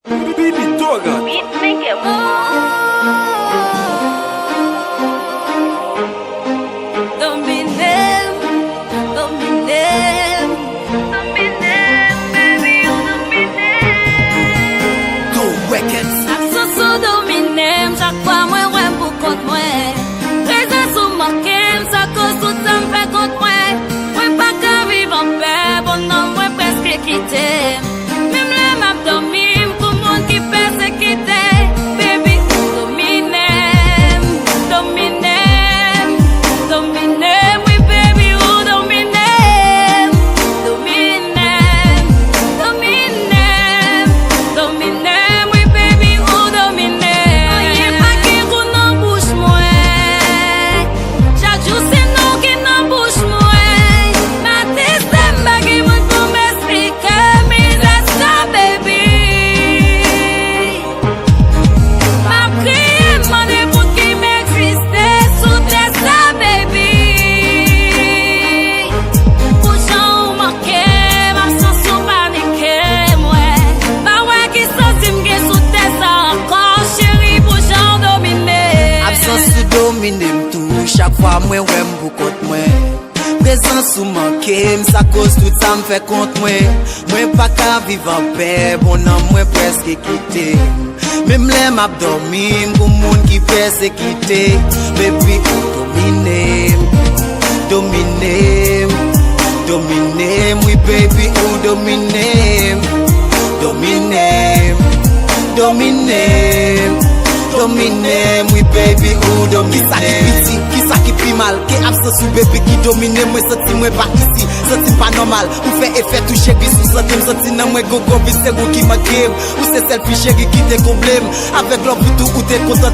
Baby Doga. Chaque fois moi ouais m'boucote moi présence ou manqué ça cause tout ça me fait compte moi pas qu'à vivre en paix bon an moi presque quitté même les m'a dormi pour monde qui persécuté baby dominer oui baby ou dominer oui baby ou dominer qui ça qui pi mal qui absence ou bébé qui domine moi senti moi pas ici senti pas normal ou fait effet tout chéri sous santé senti nan moi gogo c'est vous qui manque ou c'est selfie chéri qui te problème avec l'homme tout ou t'es content